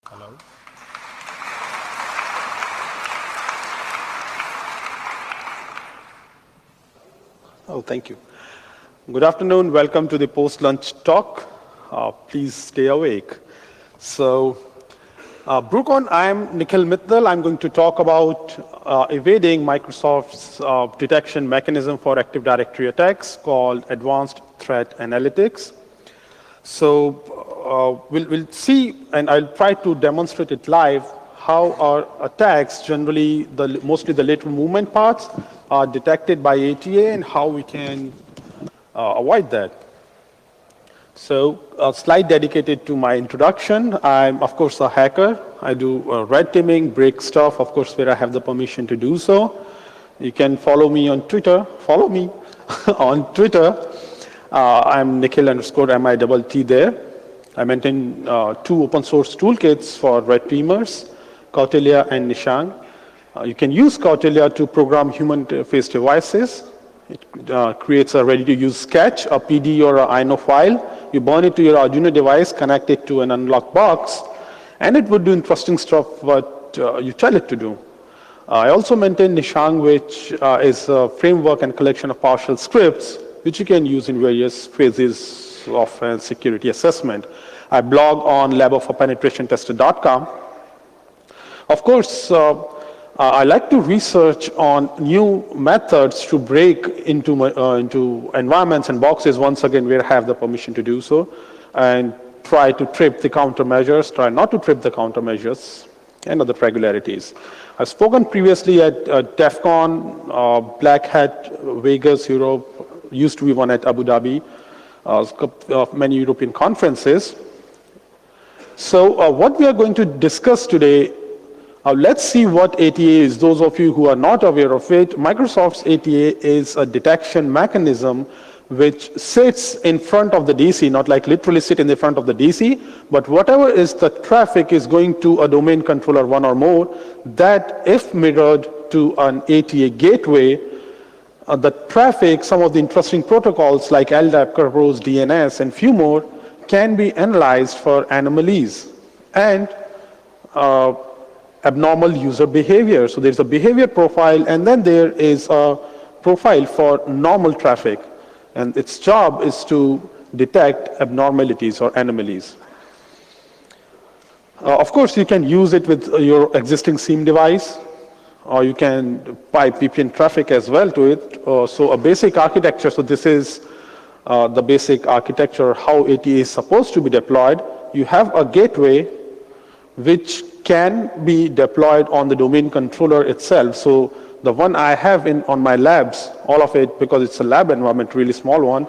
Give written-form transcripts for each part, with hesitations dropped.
Hello. Oh, thank you. Good afternoon. Welcome to the post-lunch talk. Please stay awake. So, BruCON, I'm Nikhil Mittal. I'm going to talk about evading Microsoft's detection mechanism for Active Directory attacks called Advanced Threat Analytics. So we'll see, and I'll try to demonstrate it live, how our attacks, generally, mostly the lateral movement parts, are detected by ATA and how we can avoid that. So a slide dedicated to my introduction. I'm, of course, a hacker. I do red teaming, break stuff, of course, where I have the permission to do so. You can follow me on Twitter. Follow me on Twitter. I'm Nikhil_MITT there. I maintain two open source toolkits for red teamers, Kautilya and Nishang. You can use Kautilya to program human interface devices. It creates a ready-to-use sketch, a PD or an INO file. You burn it to your Arduino device, connect it to an unlock box, and it would do interesting stuff what you tell it to do. I also maintain Nishang, which is a framework and collection of PowerShell scripts, which you can use in various phases of a security assessment. I blog on laboforpenetrationtester.com. Of course, I like to research on new methods to break into environments and boxes, once again, where I have the permission to do so, and try to trip the countermeasures, try not to trip the countermeasures, and other regularities. I've spoken previously at DEF CON, Black Hat, Vegas, Europe, used to be one at Abu Dhabi, many European conferences. So what we are going to discuss today, let's see what ATA is. Those of you who are not aware of it, Microsoft's ATA is a detection mechanism which sits in front of the DC, not like literally sit in the front of the DC, but whatever is the traffic is going to a domain controller, one or more, that if mirrored to an ATA gateway, the traffic, some of the interesting protocols like LDAP, Kerberos, DNS, and few more, can be analyzed for anomalies and abnormal user behavior. So there's a behavior profile, and then there is a profile for normal traffic. And its job is to detect abnormalities or anomalies. Of course, you can use it with your existing SIEM device, or you can pipe VPN traffic as well to it. So a basic architecture, so this is the basic architecture, how ATA is supposed to be deployed. You have a gateway which can be deployed on the domain controller itself. So the one I have on my labs, all of it, because it's a lab environment, really small one,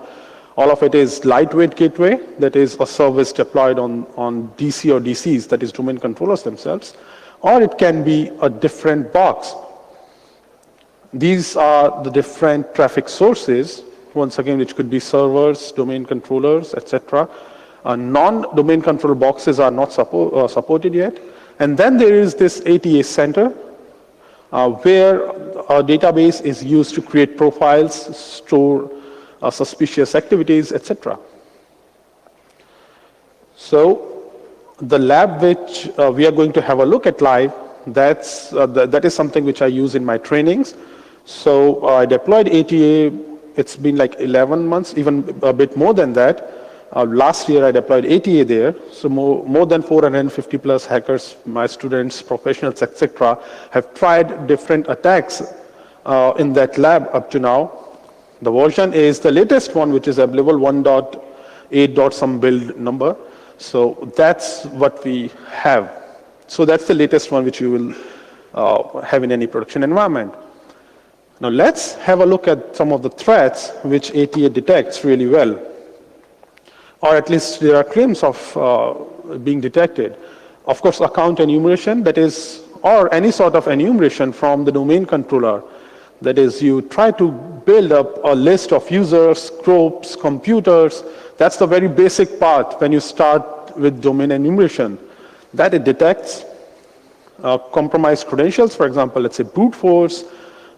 all of it is lightweight gateway, that is a service deployed on DC or DCs, that is domain controllers themselves, or it can be a different box. These are the different traffic sources, once again, which could be servers, domain controllers, etc. Non-domain control boxes are not supported yet. And then there is this ATA center, where a database is used to create profiles, store suspicious activities, etc. So the lab which we are going to have a look at live, that is something which I use in my trainings. So I deployed ATA, it's been like 11 months, even a bit more than that. Last year I deployed ATA there, so more than 450 plus hackers, my students, professionals, etc., have tried different attacks in that lab up to now. The version is the latest one, which is available 1.8. some build number. So that's what we have. So that's the latest one which you will have in any production environment. Now let's have a look at some of the threats which ATA detects really well. Or at least there are claims of being detected. Of course, account enumeration, that is, or any sort of enumeration from the domain controller. That is, you try to build up a list of users, groups, computers. That's the very basic part when you start with domain enumeration. That it detects compromised credentials, for example, let's say brute force,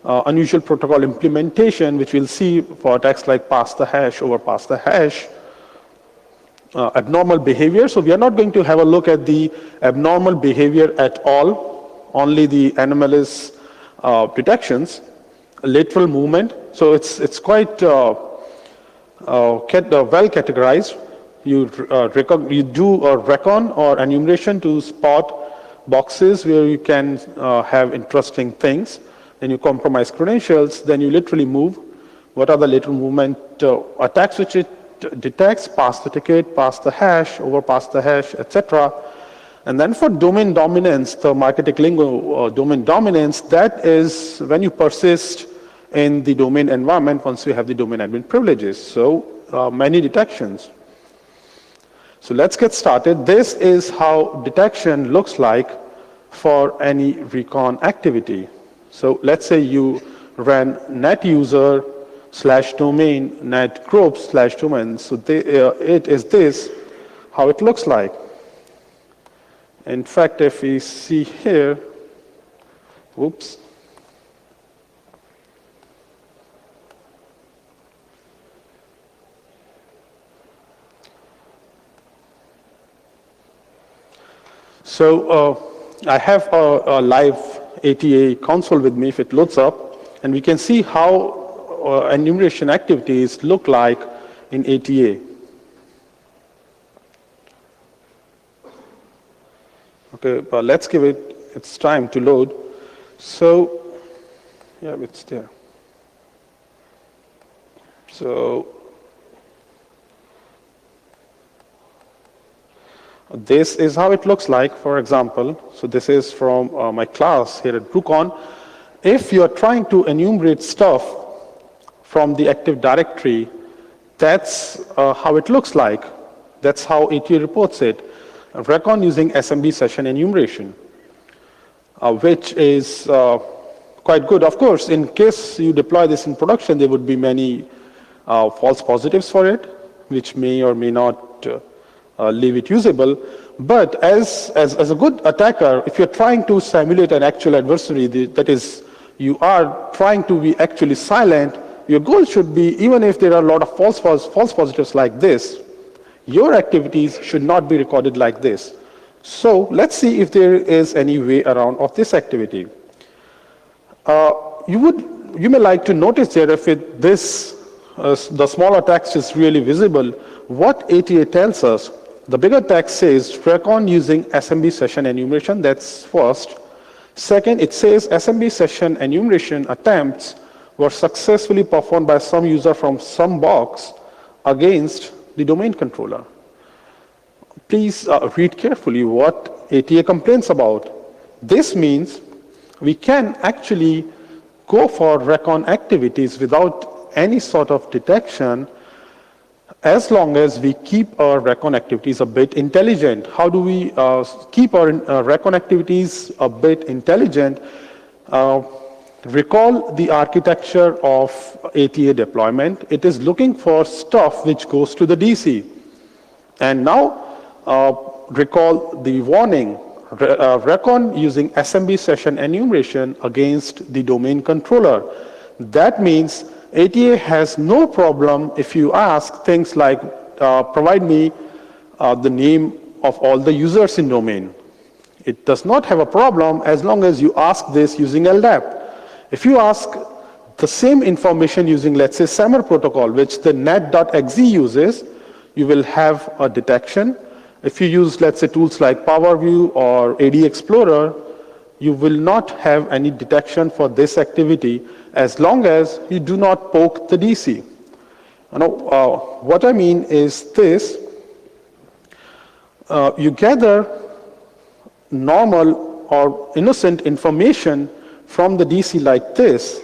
unusual protocol implementation, which we'll see for attacks like pass the hash, overpass the hash, abnormal behavior. So we are not going to have a look at the abnormal behavior at all, only the anomalous detections, lateral movement. So it's quite well categorized. You do a recon or enumeration to spot boxes where you can have interesting things. Then you compromise credentials. Then you literally move. What are the lateral movement attacks which it detects? Pass the ticket, pass the hash, overpass the hash, etc. And then for domain dominance, the marketing lingo domain dominance, that is when you persist in the domain environment once you have the domain admin privileges. So many detections. So let's get started. This is how detection looks like for any recon activity. So let's say you ran net user slash domain net group slash domain. So it is this how it looks like. In fact, if we see here, whoops. So I have a live ATA console with me if it loads up, and we can see how enumeration activities look like in ATA. Okay, but let's give it its time to load. So, yeah, it's there. So, this is how it looks like, for example. So this is from my class here at BruCON. If you're trying to enumerate stuff from the Active Directory, that's how it looks like. That's how ATA reports it. Recon using SMB session enumeration, which is quite good. Of course, in case you deploy this in production, there would be many false positives for it, which may or may not leave it usable. But as a good attacker, if you're trying to simulate an actual adversary, that is, you are trying to be actually silent, your goal should be, even if there are a lot of false positives like this, your activities should not be recorded like this. So let's see if there is any way around of this activity. You may like to notice there if the smaller text is really visible, what ATA tells us. The bigger text says recon using SMB session enumeration, that's first. Second, it says SMB session enumeration attempts were successfully performed by some user from some box against the domain controller. Please read carefully what ATA complains about. This means we can actually go for recon activities without any sort of detection as long as we keep our recon activities a bit intelligent. How do we keep our recon activities a bit intelligent? Recall the architecture of ATA deployment. It is looking for stuff which goes to the DC. And now recall the warning, recon using SMB session enumeration against the domain controller. That means ATA has no problem if you ask things like, provide me the name of all the users in domain. It does not have a problem as long as you ask this using LDAP. If you ask the same information using, let's say, SAMR protocol, which the net.exe uses, you will have a detection. If you use, let's say, tools like PowerView or AD Explorer, you will not have any detection for this activity as long as you do not poke the DC. What I mean is this. You gather normal or innocent information from the DC like this.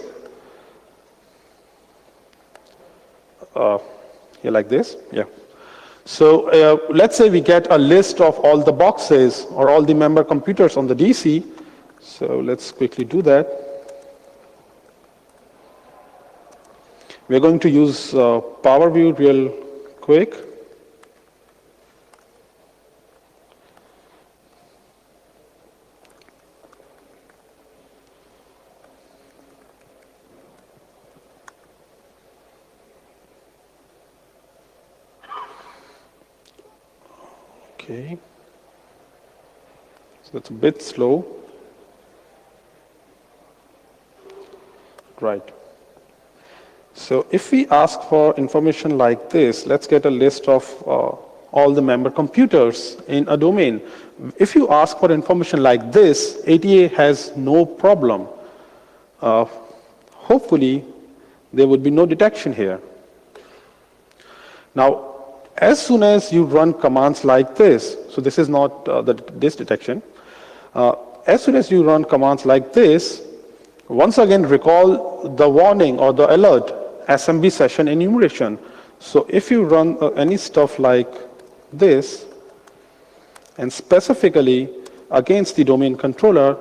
Here like this, yeah. So let's say we get a list of all the boxes or all the member computers on the DC. So let's quickly do that. We're going to use PowerView real quick. Okay. So that's a bit slow. Right. So if we ask for information like this, let's get a list of all the member computers in a domain. If you ask for information like this, ATA has no problem. Hopefully, there would be no detection here. Now, as soon as you run commands like this, so this is not this detection. As soon as you run commands like this, once again recall the warning or the alert, SMB session enumeration. So if you run any stuff like this, and specifically against the domain controller,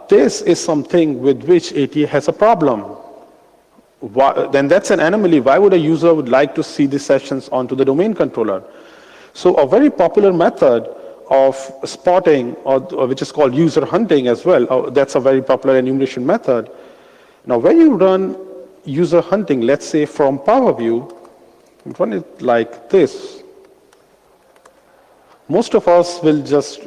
this is something with which ATA has a problem. Then that's an anomaly. Why would a user would like to see the sessions onto the domain controller? So a very popular method of spotting, or which is called user hunting as well, that's a very popular enumeration method. Now when you run user hunting, let's say from PowerView, run it like this. Most of us will just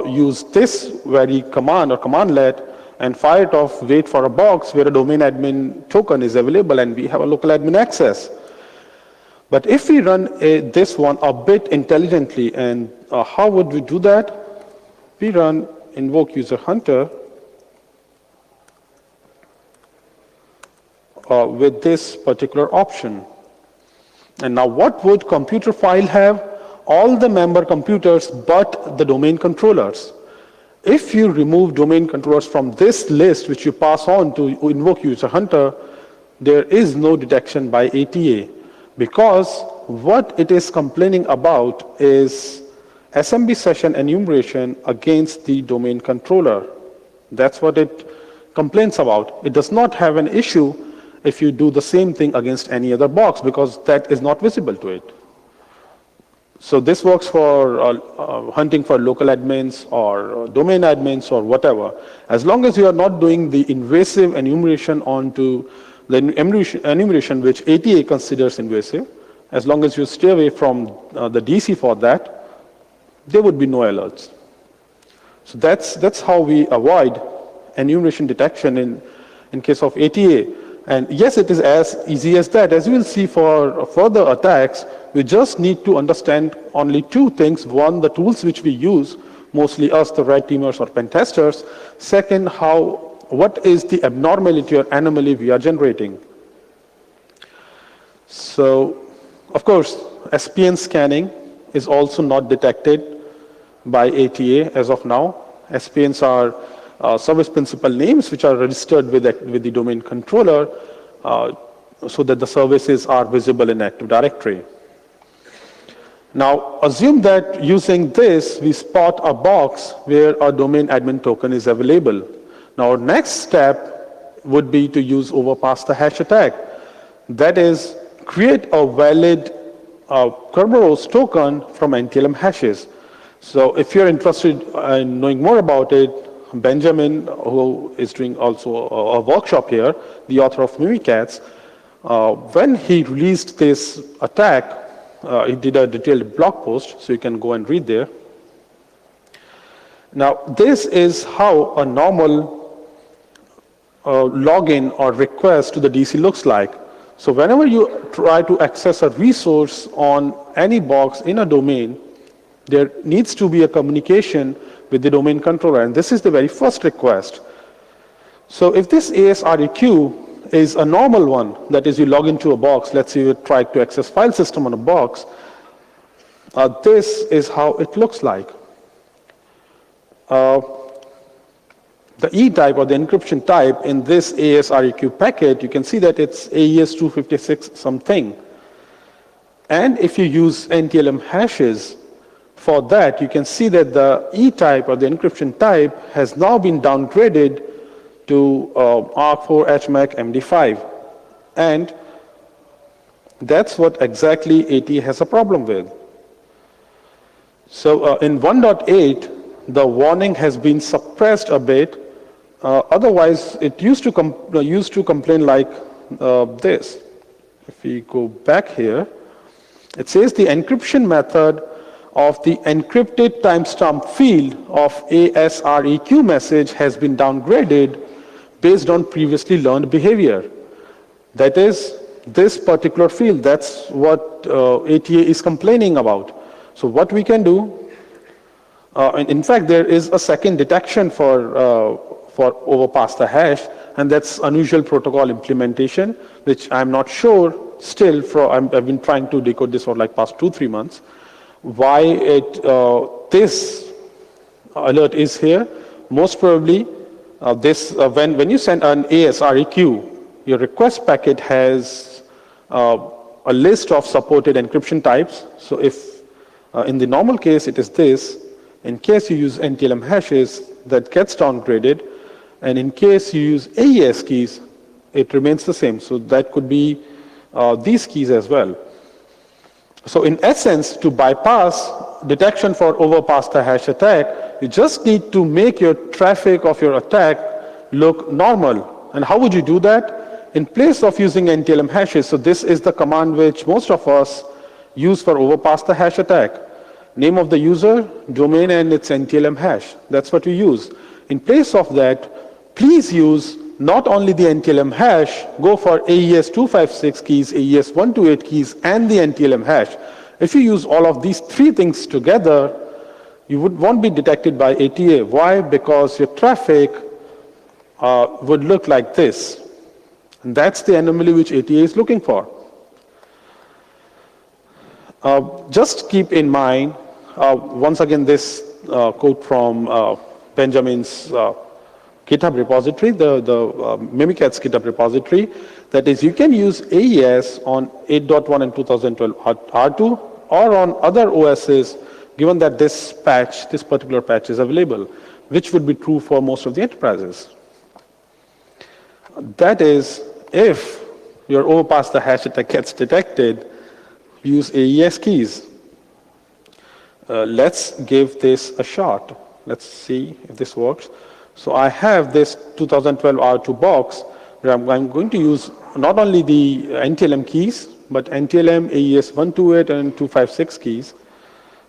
use this very command or commandlet and fire it off, wait for a box where a domain admin token is available and we have a local admin access. But if we run this one a bit intelligently, and how would we do that? We run invoke user hunter with this particular option. And now what would computer file have? All the member computers but the domain controllers. If you remove domain controllers from this list, which you pass on to invoke user hunter, there is no detection by ATA, because what it is complaining about is SMB session enumeration against the domain controller. That's what it complains about. It does not have an issue if you do the same thing against any other box, because that is not visible to it. So this works for hunting for local admins or domain admins or whatever. As long as you are not doing the invasive enumeration onto the enumeration which ATA considers invasive, as long as you stay away from the DC for that, there would be no alerts. So that's how we avoid enumeration detection in case of ATA. And yes, it is as easy as that. As you will see for further attacks, we just need to understand only two things. One, the tools which we use, mostly us, the red teamers or pen testers. Second, what is the abnormality or anomaly we are generating. So, of course, SPN scanning is also not detected by ATA as of now. SPNs are service principal names which are registered with the domain controller so that the services are visible in Active Directory. Now, assume that using this, we spot a box where a domain admin token is available. Now, our next step would be to use overpass the hash attack. That is, create a valid Kerberos token from NTLM hashes. So if you're interested in knowing more about it, Benjamin, who is doing also a workshop here, the author of Mimikatz, when he released this attack, he did a detailed blog post, so you can go and read there. Now, this is how a normal login or request to the DC looks like. So whenever you try to access a resource on any box in a domain, there needs to be a communication with the domain controller, and this is the very first request. So if this ASREQ is a normal one, that is, you log into a box, let's say you try to access file system on a box, this is how it looks like. The E type or the encryption type in this ASREQ packet, you can see that it's AES 256 something. And if you use NTLM hashes, for that, you can see that the E type or the encryption type has now been downgraded to ARC4 HMAC MD5. And that's what exactly AT has a problem with. So in 1.8, the warning has been suppressed a bit. Otherwise, it used to complain like this. If we go back here, it says the encryption method of the encrypted timestamp field of ASREQ message has been downgraded based on previously learned behavior. That is, this particular field, that's what ATA is complaining about. So what we can do, and in fact, there is a second detection for overpass the hash, and that's unusual protocol implementation, which I'm not sure still, I've been trying to decode this for like past 2-3 months, why this alert is here. Most probably, when you send an ASREQ, your request packet has a list of supported encryption types. So if in the normal case it is this, in case you use NTLM hashes, that gets downgraded, and in case you use AES keys, it remains the same. So that could be these keys as well. So in essence, to bypass detection for overpass the hash attack, you just need to make your traffic of your attack look normal. And how would you do that? In place of using NTLM hashes, so this is the command which most of us use for overpass the hash attack. Name of the user, domain, and its NTLM hash. That's what you use. In place of that, please use not only the NTLM hash, go for AES 256 keys, AES 128 keys, and the NTLM hash. If you use all of these three things together, you won't be detected by ATA. Why? Because your traffic would look like this. And that's the anomaly which ATA is looking for. Just keep in mind, once again, this quote from Benjamin's GitHub repository, the Mimikatz GitHub repository, that is, you can use AES on 8.1 and 2012 R2 or on other OSs, given that this particular patch is available, which would be true for most of the enterprises. That is, if your overpass the hash attack gets detected, use AES keys. Let's give this a shot. Let's see if this works. So I have this 2012 R2 box where I'm going to use not only the NTLM keys, but NTLM, AES 128, and 256 keys.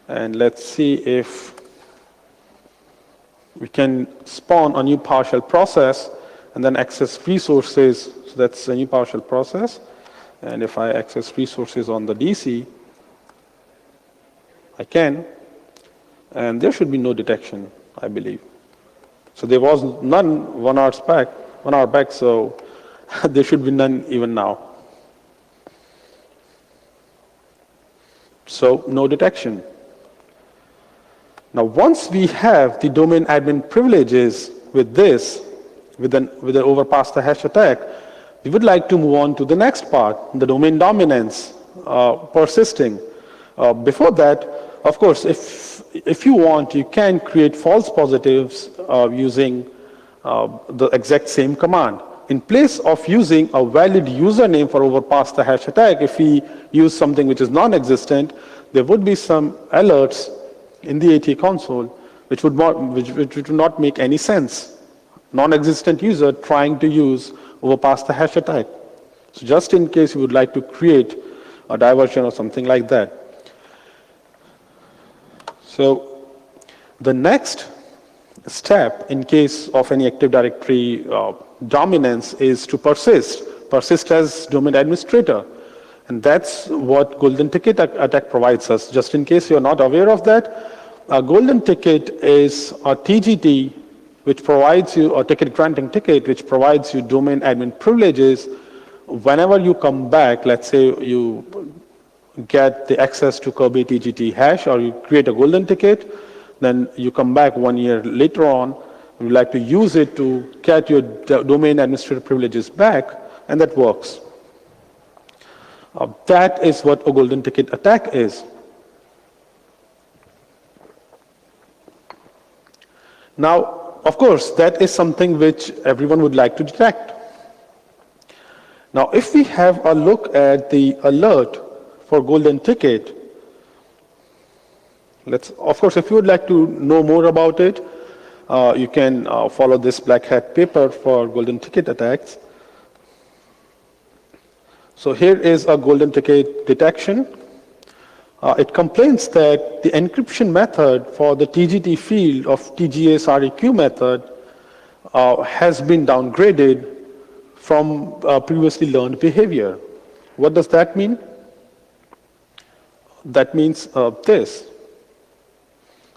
And let's see if we can spawn a new PowerShell process and then access resources. So that's a new PowerShell process. And if I access resources on the DC, I can. And there should be no detection, I believe. So there was none 1 hour back, so there should be none even now. So no detection. Now once we have the domain admin privileges with this, with an overpass the hash attack, we would like to move on to the next part, the domain dominance, persisting. Before that, of course, if you want, you can create false positives using the exact same command. In place of using a valid username for overpass the hash attack, if we use something which is non-existent, there would be some alerts in the ATA console which would not make any sense. Non-existent user trying to use overpass the hash attack. So just in case you would like to create a diversion or something like that. So the next step in case of any Active Directory dominance is to persist as domain administrator. And that's what Golden Ticket attack provides us. Just in case you're not aware of that, a Golden Ticket is a TGT which provides you a ticket granting ticket which provides you domain admin privileges whenever you come back. Let's say you get the access to Kirby TGT hash or you create a Golden Ticket, then you come back 1 year later on, you like to use it to get your domain administrator privileges back, and that works. That is what a Golden Ticket attack is. Now, of course, that is something which everyone would like to detect. Now, if we have a look at the alert for Golden Ticket, of course, if you would like to know more about it, you can follow this Black Hat paper for Golden Ticket attacks. So here is a Golden Ticket detection. It complains that the encryption method for the TGT field of TGS REQ method has been downgraded from previously learned behavior. What does that mean? That means this.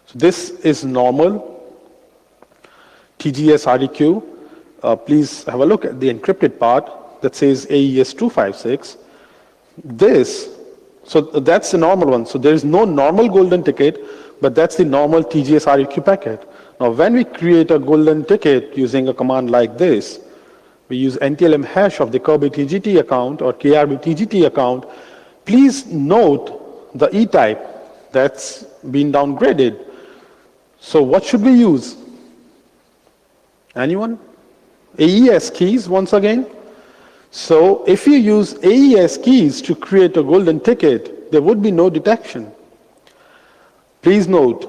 So this is normal TGS REQ. Please have a look at the encrypted part that says AES 256. This, so that's the normal one. So there is no normal golden ticket, but that's the normal TGS REQ packet. Now, when we create a golden ticket using a command like this, we use NTLM hash of the Kirby TGT account or KRB TGT account. Please note the E-type that's been downgraded. So what should we use? Anyone? AES keys once again. So if you use AES keys to create a golden ticket, there would be no detection. Please note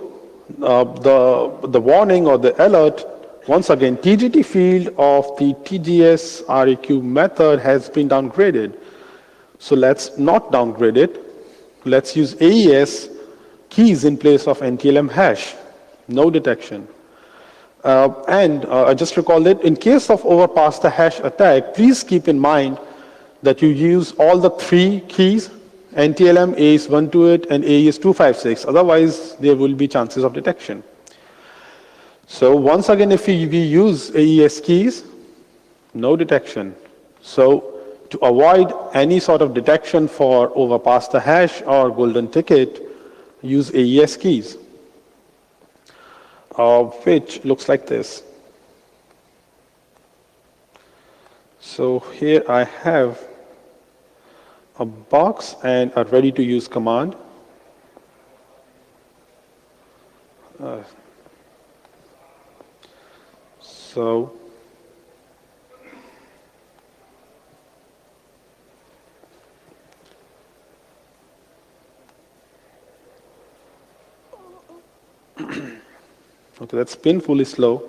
the warning or the alert. Once again, TGT field of the TGS REQ method has been downgraded. So let's not downgrade it. Let's use AES keys in place of NTLM hash. No detection. I just recalled it, in case of overpass the hash attack, please keep in mind that you use all the three keys, NTLM, AES 128, and AES 256. Otherwise, there will be chances of detection. So once again, if we use AES keys, no detection. So to avoid any sort of detection for overpass the hash or golden ticket, use AES keys. Which looks like this. So here I have a box and a ready-to-use command. Okay, that's painfully slow.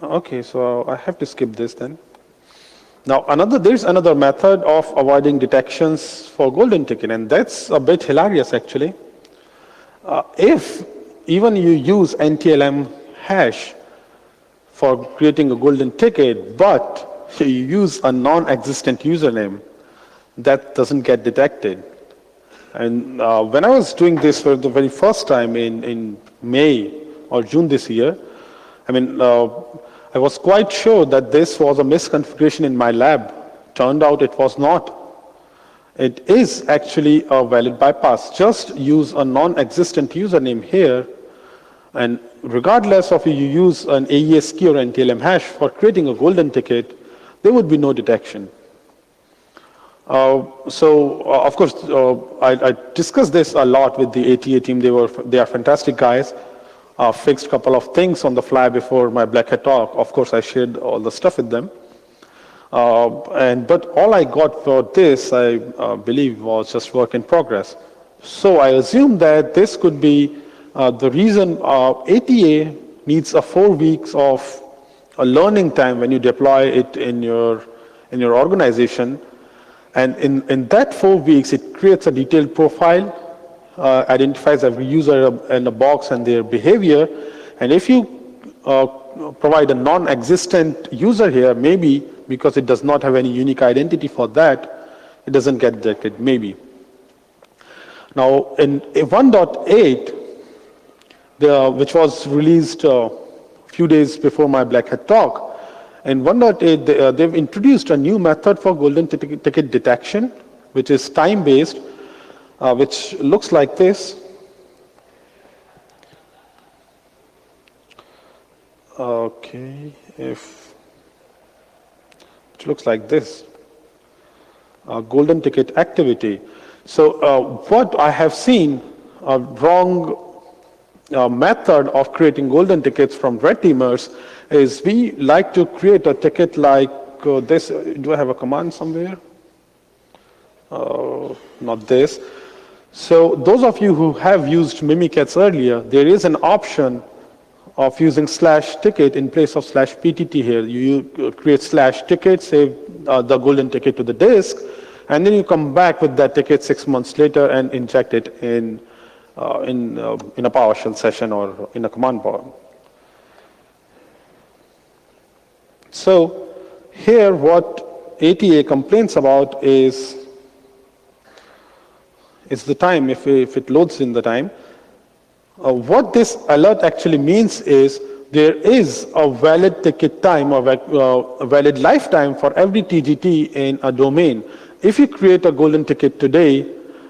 Okay, so I have to skip this then. Now, there's another method of avoiding detections for golden ticket, and that's a bit hilarious actually. If even you use NTLM hash for creating a golden ticket, but you use a non-existent username, that doesn't get detected. And when I was doing this for the very first time in May or June this year, I mean, I was quite sure that this was a misconfiguration in my lab. Turned out it was not. It is actually a valid bypass. Just use a non-existent username here, and regardless of if you use an AES key or NTLM hash for creating a golden ticket, there would be no detection. Of course, I discussed this a lot with the ATA team. They are fantastic guys. Fixed a couple of things on the fly before my Black Hat talk. Of course, I shared all the stuff with them. But all I got for this, I believe, was just work in progress. So I assume that this could be the reason ATA needs a 4 weeks of a learning time when you deploy it in your organization. And in that 4 weeks, it creates a detailed profile, identifies every user in a box and their behavior. And if you provide a non-existent user here, maybe because it does not have any unique identity for that, it doesn't get detected, maybe. Now, in 1.8, which was released a few days before my Black Hat talk, in 1.8, they've introduced a new method for golden ticket detection, which is time-based, which looks like this. Okay, which looks like this. Golden ticket activity. So what I have seen, a wrong method of creating golden tickets from red teamers is we like to create a ticket like this. Do I have a command somewhere? Not this. So those of you who have used Mimikatz earlier, there is an option of using slash ticket in place of slash PTT here. You create slash ticket, save the golden ticket to the disk, and then you come back with that ticket 6 months later and inject it in a PowerShell session or in a command prompt. So here what ATA complains about is the time, if it loads in the time. What this alert actually means is there is a valid ticket time or a valid lifetime for every TGT in a domain. If you create a golden ticket today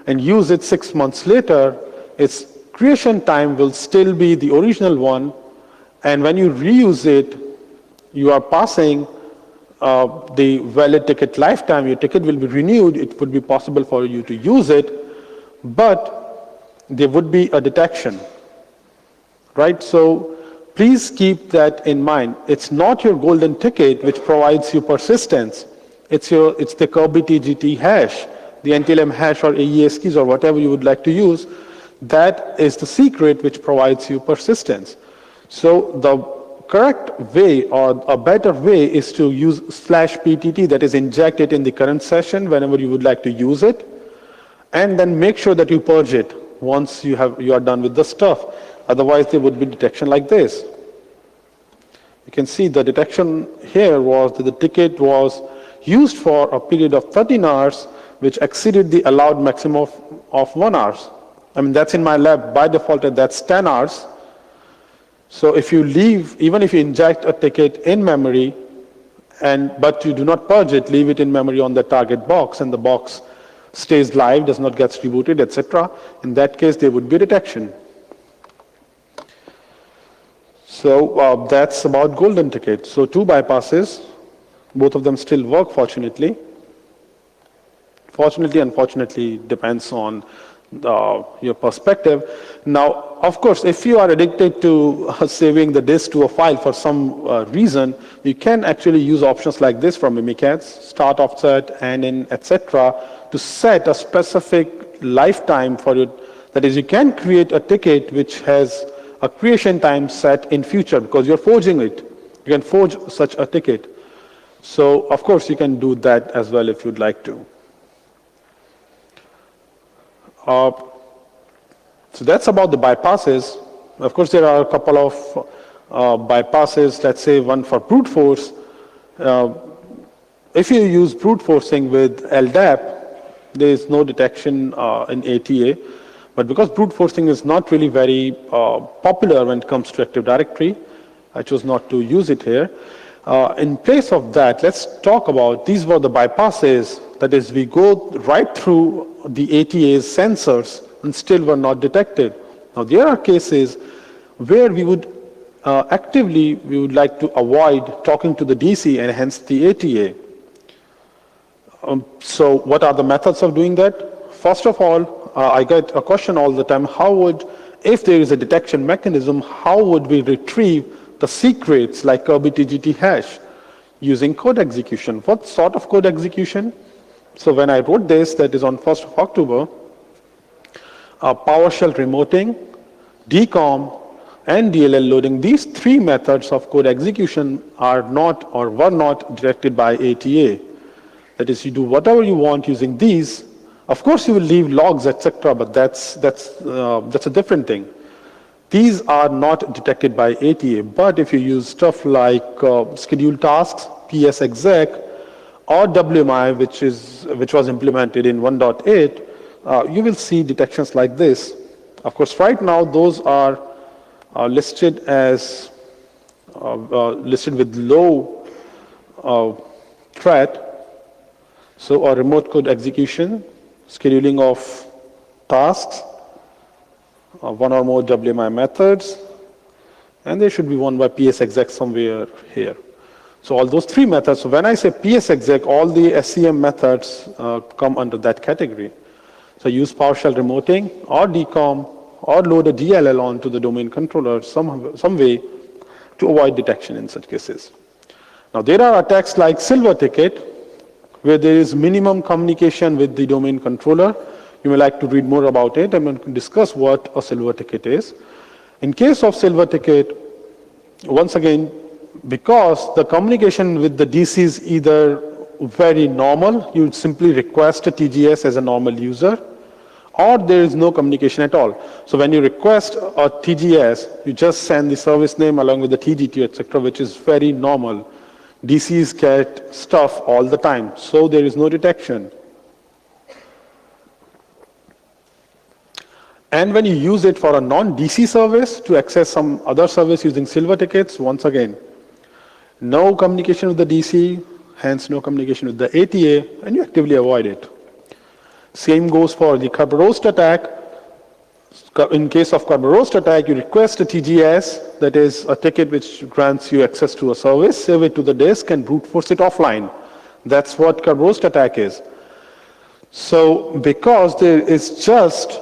and use it 6 months later, its creation time will still be the original one, and when you reuse it, you are passing the valid ticket lifetime. Your ticket will be renewed. It would be possible for you to use it, but there would be a detection. Right? So please keep that in mind. It's not your golden ticket which provides you persistence. It's the Kirby TGT hash, the NTLM hash or AES keys or whatever you would like to use. That is the secret which provides you persistence. So the correct way or a better way is to use slash PTT, that is inject it in the current session whenever you would like to use it, and then make sure that you purge it once you are done with the stuff. Otherwise, there would be detection like this. You can see the detection here was that the ticket was used for a period of 13 hours, which exceeded the allowed maximum of 1 hour. I mean, that's in my lab. By default, that's 10 hours. So if you leave, even if you inject a ticket in memory, but you do not purge it, leave it in memory on the target box, and the box stays live, does not get rebooted, etc. In that case, there would be detection. So that's about golden ticket. So 2 bypasses, both of them still work, fortunately. Fortunately, unfortunately, depends on your perspective. Now, of course, if you are addicted to saving the disk to a file for some reason, you can actually use options like this from Mimikatz, start offset, and in etc. to set a specific lifetime for it. That is, you can create a ticket which has a creation time set in future because you're forging it. You can forge such a ticket. So, of course, you can do that as well if you'd like to. So that's about the bypasses. Of course, there are a couple of bypasses, let's say one for brute force. If you use brute forcing with LDAP, there is no detection in ATA. But because brute forcing is not really very popular when it comes to Active Directory, I chose not to use it here. In place of that, let's talk about, these were the bypasses. That is, we go right through the ATA's sensors and still were not detected. Now, there are cases where we would actively, we would like to avoid talking to the DC and hence the ATA. So what are the methods of doing that? First of all, I get a question all the time, if there is a detection mechanism, how would we retrieve the secrets like Kirby TGT hash using code execution? What sort of code execution? So when I wrote this, that is on 1st of October, PowerShell remoting, DCOM, and DLL loading, these 3 methods of code execution are not or were not directed by ATA. That is, you do whatever you want using these. Of course, you will leave logs, etc., but that's a different thing. These are not detected by ATA, but if you use stuff like schedule tasks, PSExec, or WMI, which was implemented in 1.8, you will see detections like this. Of course, right now those are listed as listed with low threat. So, a remote code execution, scheduling of tasks, 1 or more WMI methods, and there should be one by PSExec somewhere here. So all those 3 methods, so when I say PSExec, all the SCM methods come under that category. So use PowerShell remoting or DCOM or load a DLL onto the domain controller some way to avoid detection in such cases. Now there are attacks like Silver Ticket, where there is minimum communication with the domain controller. You may like to read more about it. I'm going to discuss what a Silver Ticket is. In case of Silver Ticket, once again, because the communication with the DC is either very normal, you would simply request a TGS as a normal user, or there is no communication at all. So when you request a TGS, you just send the service name along with the TGT, etc., which is very normal. DCs get stuff all the time, so there is no detection. And when you use it for a non-DC service to access some other service using silver tickets, once again, no communication with the DC, hence no communication with the ATA, and you actively avoid it. Same goes for the Kerberos attack. In case of Kerberos attack, you request a TGS, that is a ticket which grants you access to a service, save it to the disk, and brute force it offline. That's what Kerberos attack is. So because there is just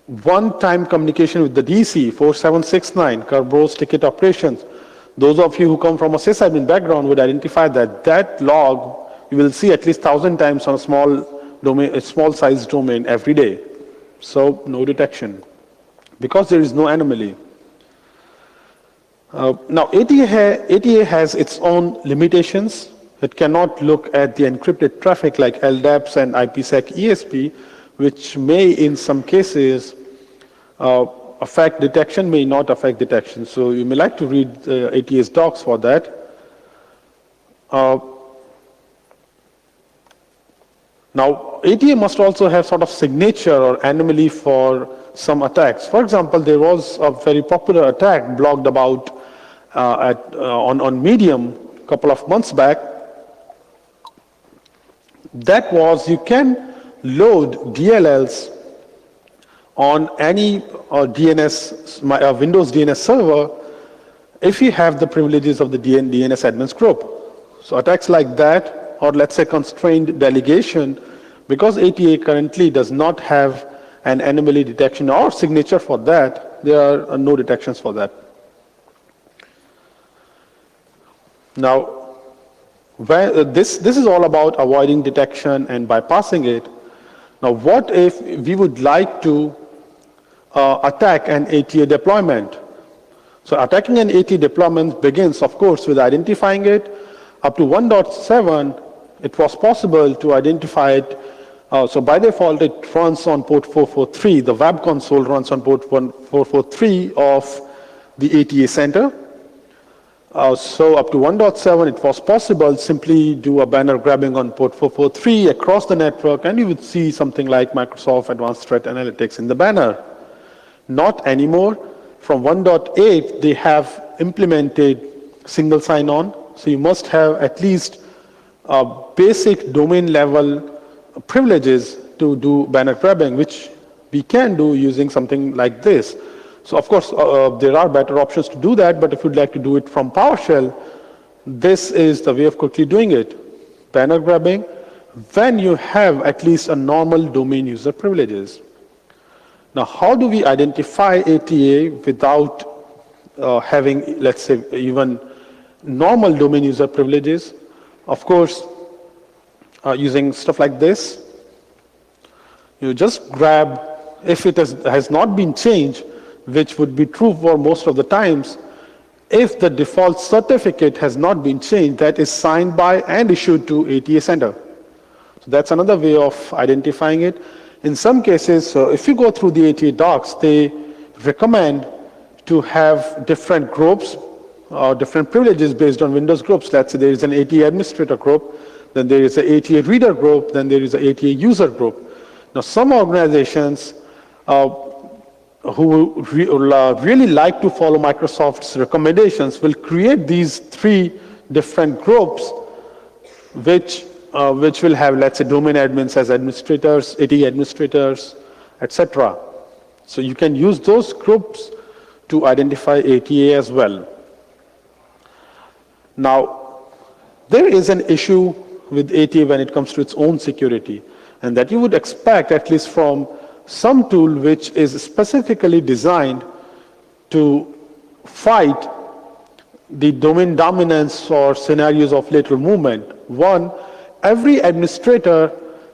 one-time communication with the DC, 4769, Kerberos ticket operations, those of you who come from a sysadmin background would identify that that log you will see at least 1,000 times on a small size domain every day. So no detection, because there is no anomaly. Now ATA has its own limitations. It cannot look at the encrypted traffic like LDAPs and IPsec ESP, which may in some cases affect detection, may not affect detection. So you may like to read ATA's docs for that. Now, ATA must also have sort of signature or anomaly for some attacks. For example, there was a very popular attack blogged about on Medium a couple of months back. That was, you can load DLLs on any Windows DNS server if you have the privileges of the DNS admins group. So attacks like that, or let's say constrained delegation, because ATA currently does not have an anomaly detection or signature for that, there are no detections for that. Now, this is all about avoiding detection and bypassing it. Now, what if we would like to attack an ATA deployment? So attacking an ATA deployment begins, of course, with identifying it. Up to 1.7, it was possible to identify it. So by default, it runs on port 443. The web console runs on port 443 of the ATA center. So up to 1.7, it was possible simply do a banner grabbing on port 443 across the network, and you would see something like Microsoft Advanced Threat Analytics in the banner. Not anymore. From 1.8, they have implemented single sign-on. So you must have at least basic domain level privileges to do banner grabbing, which we can do using something like this. So of course, there are better options to do that, but if you'd like to do it from PowerShell, this is the way of quickly doing it. Banner grabbing when you have at least a normal domain user privileges. Now, how do we identify ATA without having, let's say, even normal domain user privileges? Of course, using stuff like this, you just grab, if it has not been changed, which would be true for most of the times, if the default certificate has not been changed, that is signed by and issued to ATA center. So that's another way of identifying it. In some cases, if you go through the ATA docs, they recommend to have different groups, different privileges based on Windows groups. Let's say there is an ATA administrator group, then there is an ATA reader group, then there is an ATA user group. Now, some organizations who really like to follow Microsoft's recommendations will create these 3 different groups, which will have, let's say, domain admins as administrators, ATA administrators, etc. So you can use those groups to identify ATA as well. Now, there is an issue with ATA when it comes to its own security, and that you would expect, at least from some tool which is specifically designed to fight the domain dominance or scenarios of lateral movement. One, every administrator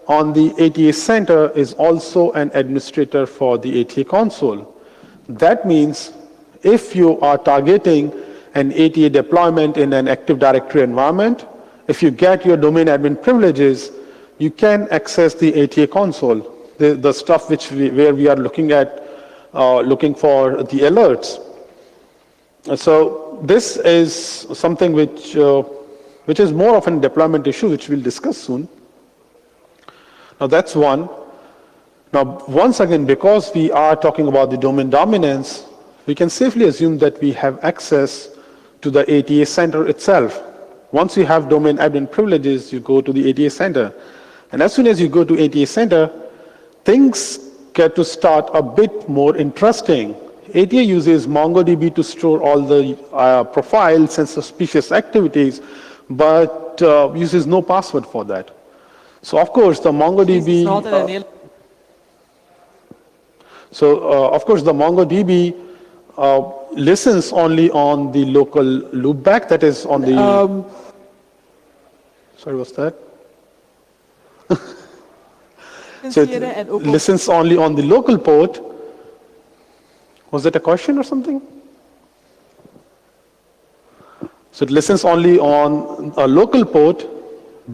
on the ATA center is also an administrator for the ATA console. That means if you are targeting an ATA deployment in an Active Directory environment, if you get your domain admin privileges, you can access the ATA console, the stuff where we are looking at, looking for the alerts. So this is something which is more of a deployment issue, which we'll discuss soon. Now that's one. Now, once again, because we are talking about the domain dominance, we can safely assume that we have access to the ATA center itself. Once you have domain admin privileges, you go to the ATA center. And as soon as you go to ATA center, things get to start a bit more interesting. ATA uses MongoDB to store all the profiles and suspicious activities, but uses no password for that. So, of course, the MongoDB... of course, the MongoDB listens only on the local loopback, that is on the... Sorry, what's that? So it listens only on the local port. Was that a question or something? So it listens only on a local port,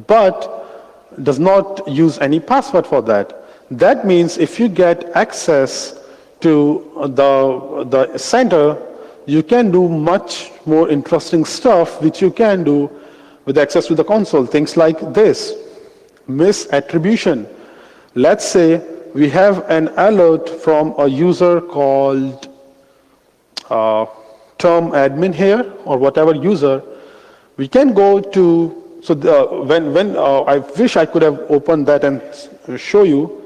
but does not use any password for that. That means if you get access to the center, you can do much more interesting stuff which you can do with access to the console. Things like this, misattribution. Let's say we have an alert from a user called term admin here, or whatever user. We can go to, so I wish I could have opened that and show you.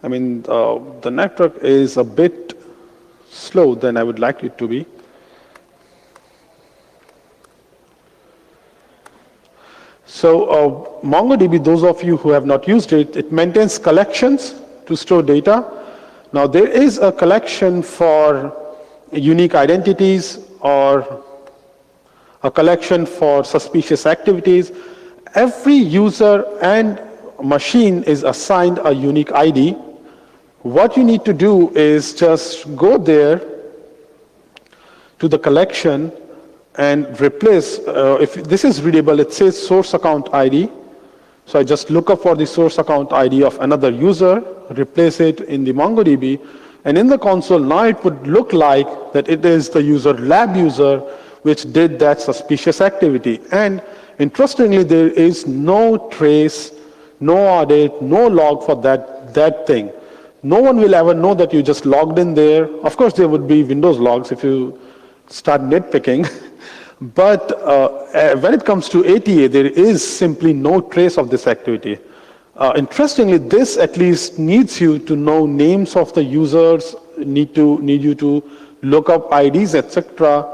I mean, the network is a bit slow than I would like it to be. So MongoDB, those of you who have not used it, it maintains collections to store data. Now there is a collection for unique identities or a collection for suspicious activities. Every user and machine is assigned a unique ID. What you need to do is just go there to the collection and replace, if this is readable, it says source account ID. So I just look up for the source account ID of another user, replace it in the MongoDB, and in the console, now it would look like that it is the user lab user which did that suspicious activity. And interestingly, there is no trace, no audit, no log for that thing. No one will ever know that you just logged in there. Of course, there would be Windows logs if you start nitpicking. But when it comes to ATA, there is simply no trace of this activity. Interestingly, this at least needs you to know names of the users, need you to look up IDs, etc.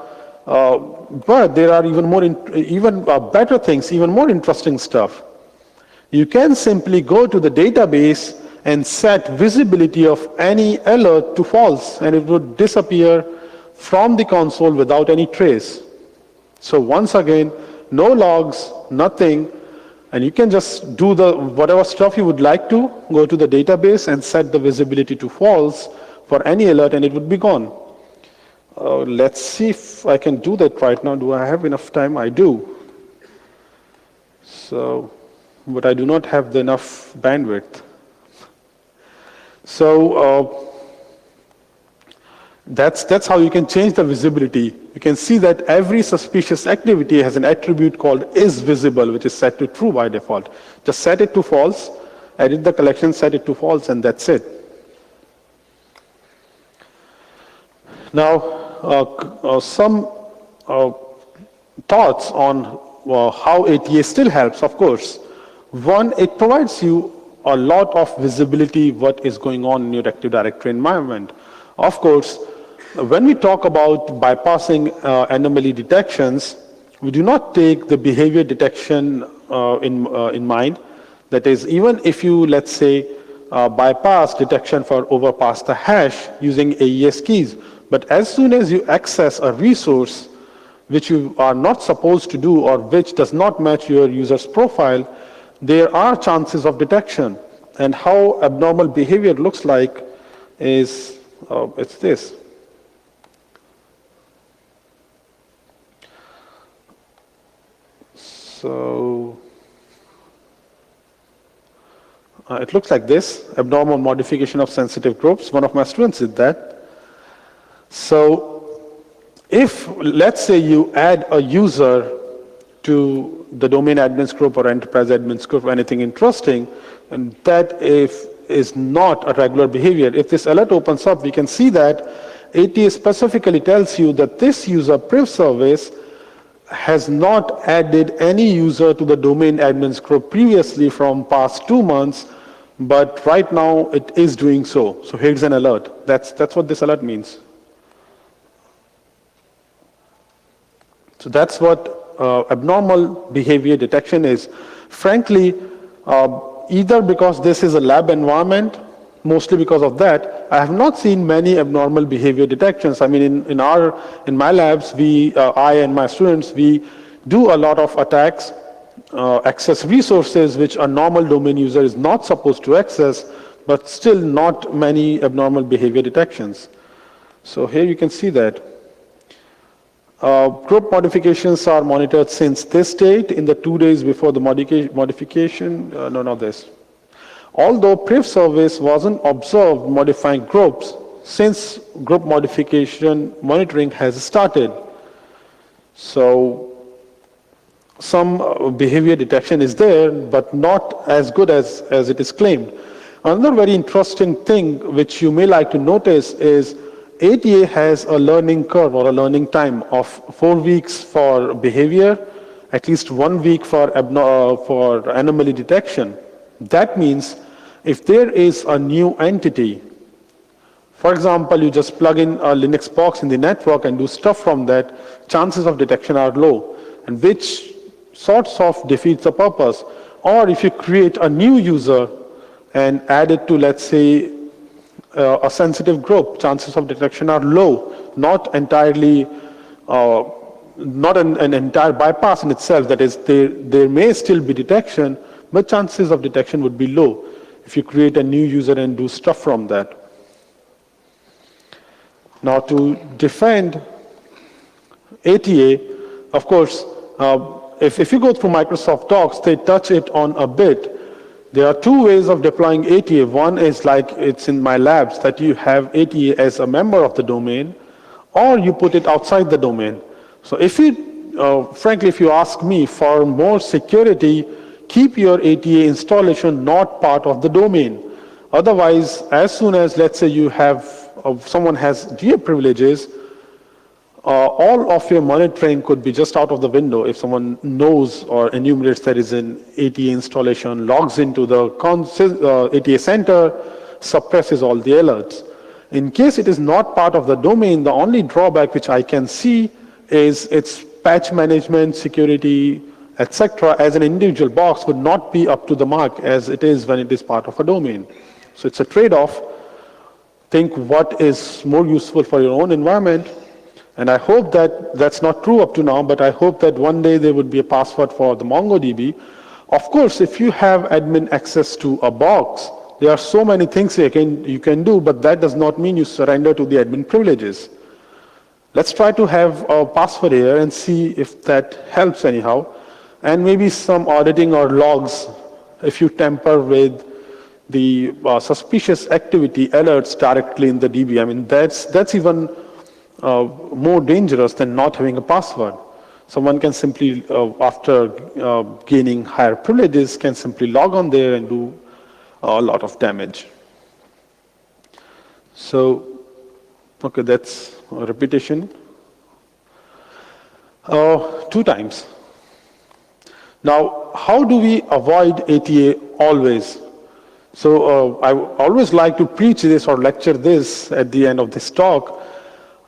But there are even better things, even more interesting stuff. You can simply go to the database and set visibility of any alert to false, and it would disappear from the console without any trace. So once again, no logs, nothing, and you can just do whatever stuff you would like to, go to the database and set the visibility to false for any alert, and it would be gone. Let's see if I can do that right now. Do I have enough time? I do. So, but I do not have enough bandwidth. So that's how you can change the visibility. You can see that every suspicious activity has an attribute called isVisible, which is set to true by default. Just set it to false, edit the collection, set it to false, and that's it. Now, some thoughts on how ATA still helps, of course. One, it provides you a lot of visibility what is going on in your Active Directory environment. Of course, when we talk about bypassing anomaly detections, we do not take the behavior detection in mind. That is, even if you, let's say, bypass detection for overpass the hash using AES keys, but as soon as you access a resource which you are not supposed to do or which does not match your user's profile, there are chances of detection. And how abnormal behavior looks like is, it's this. So it looks like this, abnormal modification of sensitive groups. One of my students did that. So if, let's say you add a user to the domain admins group or enterprise admins group, anything interesting, and that if is not a regular behavior, if this alert opens up, we can see that ATA specifically tells you that this user priv service has not added any user to the domain admins group previously from past 2 months, but right now it is doing so. So here's an alert. That's what this alert means. So that's what abnormal behavior detection is. Frankly, either because this is a lab environment, mostly because of that, I have not seen many abnormal behavior detections. I mean, in my labs, I and my students, we do a lot of attacks, access resources which a normal domain user is not supposed to access, but still not many abnormal behavior detections. So here you can see that. Group modifications are monitored since this date in the 2 days before the modification. Not this. Although priv service wasn't observed modifying groups since group modification monitoring has started. So some behavior detection is there, but not as good as it is claimed. Another very interesting thing which you may like to notice is ATA has a learning curve or a learning time of 4 weeks for behavior, at least 1 week for anomaly detection. That means if there is a new entity, for example, you just plug in a Linux box in the network and do stuff from that, chances of detection are low, and which sorts of defeats the purpose. Or if you create a new user and add it to, let's say, a sensitive group, chances of detection are low, not entirely, not an entire bypass in itself. That is, there may still be detection, but chances of detection would be low if you create a new user and do stuff from that. Now, to defend ATA, of course, if you go through Microsoft Docs, they touch it on a bit. There are 2 ways of deploying ATA. One is like it's in my labs, that you have ATA as a member of the domain, or you put it outside the domain. So if you, frankly, if you ask me, for more security, keep your ATA installation not part of the domain. Otherwise, as soon as, let's say, you have, someone has GA privileges, all of your monitoring could be just out of the window if someone knows or enumerates there is an ATA installation, logs into the ATA center, suppresses all the alerts. In case it is not part of the domain, the only drawback which I can see is its patch management, security, etc. as an individual box would not be up to the mark as it is when it is part of a domain. So it's a trade-off. Think what is more useful for your own environment. And I hope that that's not true up to now, but I hope that one day there would be a password for the MongoDB. Of course, if you have admin access to a box, there are so many things you can do, but that does not mean you surrender to the admin privileges. Let's try to have a password here and see if that helps anyhow. And maybe some auditing or logs if you tamper with the suspicious activity alerts directly in the DB. I mean, that's even more dangerous than not having a password. Someone can simply, after gaining higher privileges, can simply log on there and do a lot of damage. So, okay, that's a repetition. 2 times. Now, how do we avoid ATA always? So I always like to preach this or lecture this at the end of this talk.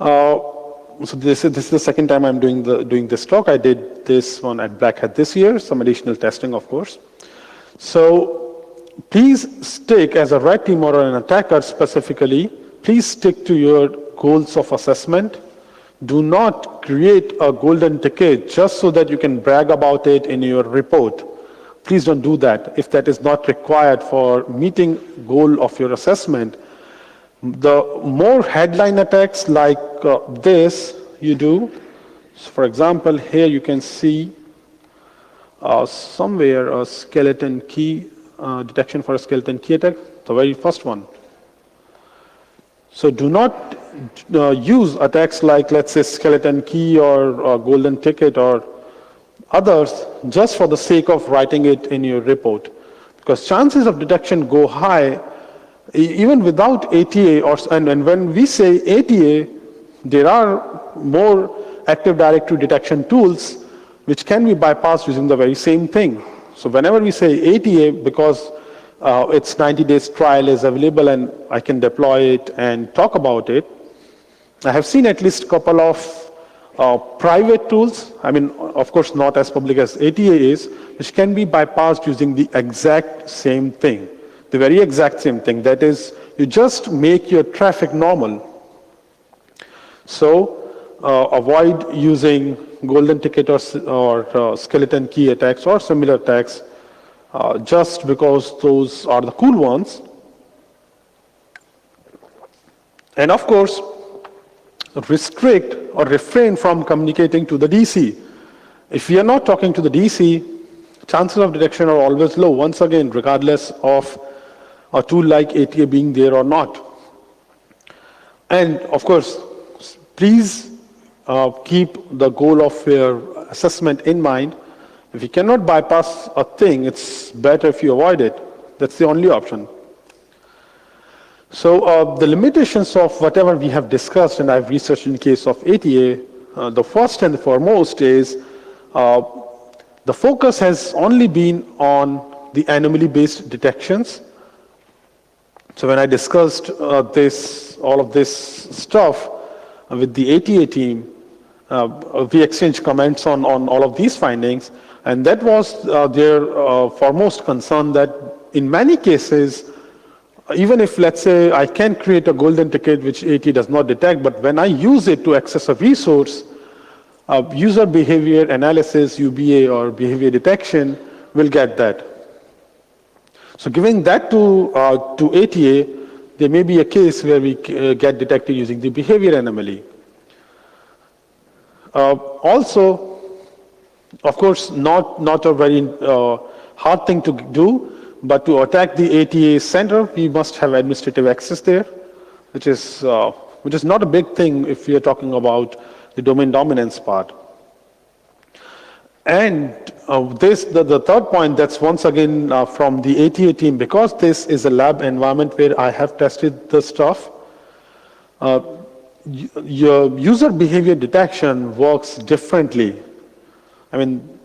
So this is the second time I'm doing this talk. I did this one at Black Hat this year, some additional testing, of course. So please stick, as a red team or an attacker specifically, please stick to your goals of assessment. Do not create a golden ticket just so that you can brag about it in your report. Please don't do that if that is not required for meeting goal of your assessment. The more headline attacks like this you do, so for example, here you can see somewhere a skeleton key detection for a skeleton key attack, the very first one. So do not use attacks like, let's say, skeleton key or golden ticket or others just for the sake of writing it in your report. Because chances of detection go high even without ATA, and when we say ATA, there are more Active Directory detection tools which can be bypassed using the very same thing. So whenever we say ATA, because its 90 days trial is available and I can deploy it and talk about it, I have seen at least a couple of private tools, I mean, of course, not as public as ATA is, which can be bypassed using the exact same thing, the very exact same thing. That is, you just make your traffic normal. So avoid using golden ticket or skeleton key attacks or similar attacks just because those are the cool ones. And of course, restrict or refrain from communicating to the DC. If we are not talking to the DC, chances of detection are always low, once again, regardless of a tool like ATA being there or not. And of course, please keep the goal of your assessment in mind. If you cannot bypass a thing, it's better if you avoid it. That's the only option. So the limitations of whatever we have discussed, and I've researched in case of ATA, the first and foremost is the focus has only been on the anomaly-based detections. So when I discussed all of this stuff with the ATA team, we exchanged comments on all of these findings, and that was their foremost concern that in many cases, even if, let's say, I can create a golden ticket which AT does not detect, but when I use it to access a resource, user behavior analysis, UBA, or behavior detection will get that. So giving that to ATA, there may be a case where we get detected using the behavior anomaly. Also, of course, not a very hard thing to do, but to attack the ATA center, we must have administrative access there, which is not a big thing if we are talking about the domain dominance part. And the third point, that's once again from the ATA team, because this is a lab environment where I have tested the stuff, your user behavior detection works differently. I mean,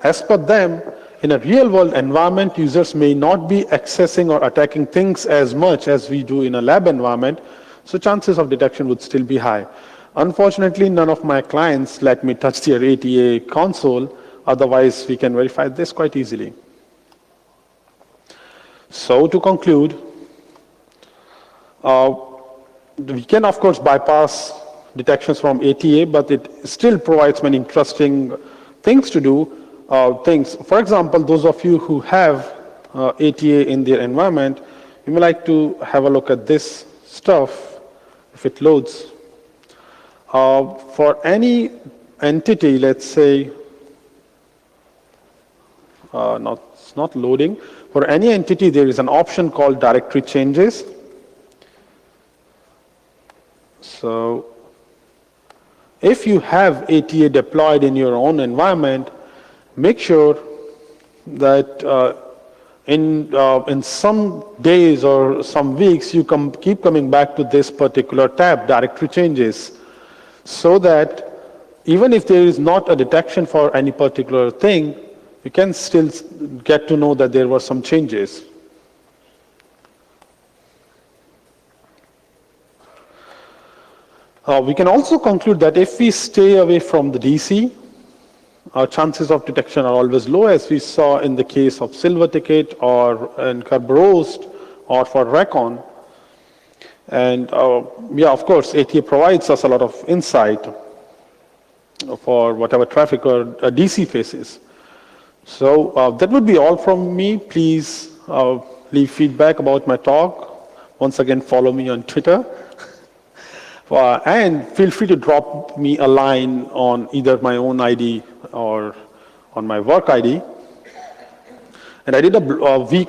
as per them, in a real-world environment, users may not be accessing or attacking things as much as we do in a lab environment, so chances of detection would still be high. Unfortunately, none of my clients let me touch their ATA console, otherwise we can verify this quite easily. So to conclude, we can of course bypass detections from ATA, but it still provides many interesting things to do. For example, those of you who have ATA in their environment, you may like to have a look at this stuff if it loads. For any entity, let's say, it's not loading. For any entity, there is an option called directory changes. So if you have ATA deployed in your own environment, make sure that in some days or some weeks, you keep coming back to this particular tab, directory changes, so that even if there is not a detection for any particular thing, you can still get to know that there were some changes. We can also conclude that if we stay away from the DC, our chances of detection are always low, as we saw in the case of Silver Ticket or in Kerberos or for BruCON. And yeah, of course, ATA provides us a lot of insight for whatever traffic or DC faces. So that would be all from me. Please leave feedback about my talk. Once again, follow me on Twitter. And feel free to drop me a line on either my own ID or on my work ID, and I did a week